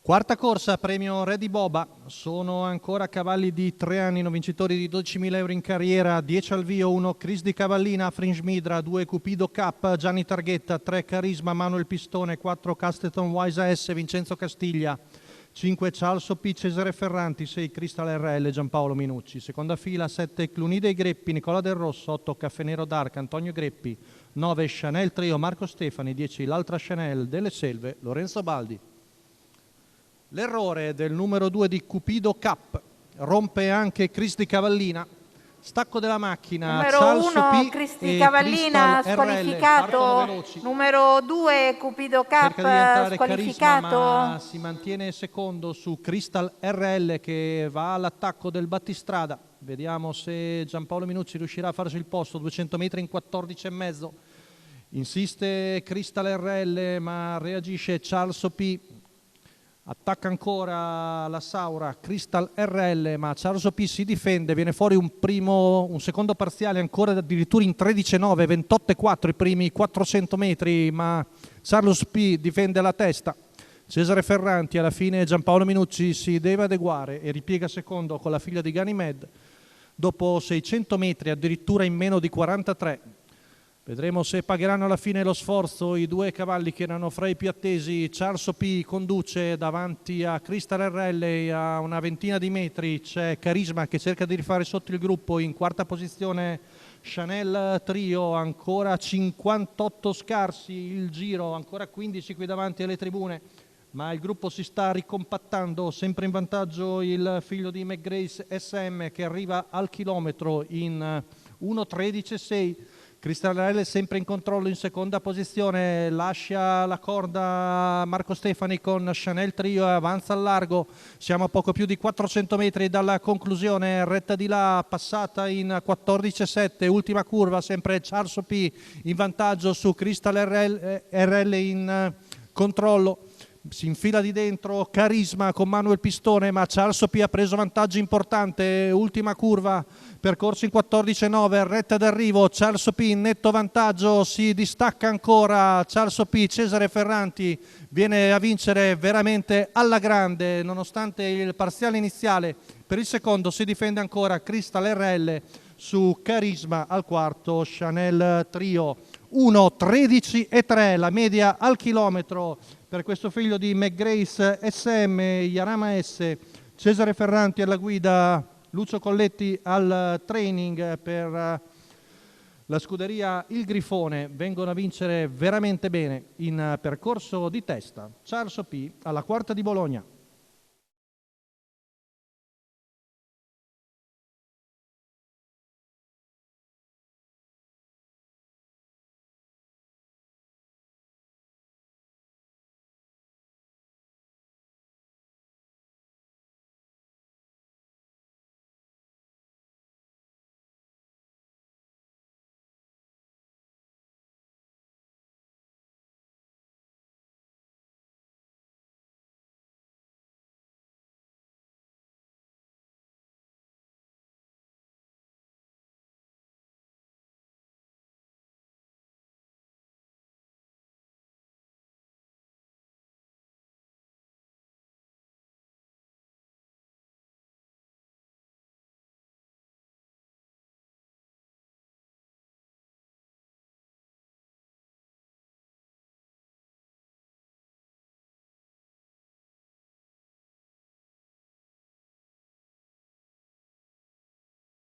Quarta corsa, premio Re di Boba, sono ancora cavalli di 3 anni, non vincitori di 12.000 euro in carriera, 10 al vio, 1 Chris di Cavallina, Fringe Midra, 2 Cupido Cup, Gianni Targhetta, 3 Carisma, Manuel Pistone, 4 Castleton Wise S, Vincenzo Castiglia, 5 Charles P, Cesare Ferranti, 6 Crystal RL, Giampaolo Minucci, seconda fila 7 Clunide Greppi, Nicola Del Rosso, 8 Caffè Nero Dark, Antonio Greppi, 9 Chanel Trio, Marco Stefani, 10 l'altra Chanel delle Selve, Lorenzo Baldi. L'errore del numero 2 di Cupido Cup rompe anche Chris di Cavallina. Stacco della macchina, numero Charles 1 P Cristi Cavallina squalificato, numero 2 Cupido Cup cerca di entrare squalificato. Carisma, ma si mantiene secondo su Crystal RL che va all'attacco del battistrada. Vediamo se Giampaolo Minucci riuscirà a farsi il posto, 200 metri in 14,5. Insiste Crystal RL ma reagisce Charles P. Attacca ancora la Saura, Crystal RL, ma Charles P si difende, viene fuori un secondo parziale ancora addirittura in 13,9, 28,4 i primi 400 metri, ma Charles P difende la testa. Cesare Ferranti, alla fine Giampaolo Minucci si deve adeguare e ripiega secondo con la figlia di Ganymede, dopo 600 metri addirittura in meno di 43. Vedremo se pagheranno alla fine lo sforzo i due cavalli che erano fra i più attesi. Charles P conduce davanti a Crystal RL a una ventina di metri. C'è Carisma che cerca di rifare sotto il gruppo. In quarta posizione Chanel Trio, ancora 58 scarsi il giro, ancora 15 qui davanti alle tribune. Ma il gruppo si sta ricompattando, sempre in vantaggio il figlio di McGrace SM che arriva al chilometro in 1.13,6. Crystal RL sempre in controllo in seconda posizione, lascia la corda Marco Stefani con Chanel Trio e avanza al largo. Siamo a poco più di 400 metri dalla conclusione, retta di là passata in 14,7, ultima curva, sempre Charles P in vantaggio su Crystal RL in controllo. Si infila di dentro Carisma con Manuel Pistone, ma Charles P ha preso vantaggio importante. Ultima curva, percorso in 14,9, retta d'arrivo, Charles P in netto vantaggio, si distacca ancora Charles P. Cesare Ferranti viene a vincere veramente alla grande nonostante il parziale iniziale. Per il secondo si difende ancora Crystal RL su Carisma, al quarto Chanel Trio. 1.13,3 la media al chilometro per questo figlio di McGrace SM, Yarama S, Cesare Ferranti alla guida, Lucio Colletti al training per la scuderia Il Grifone. Vengono a vincere veramente bene in percorso di testa Charles P alla quarta di Bologna.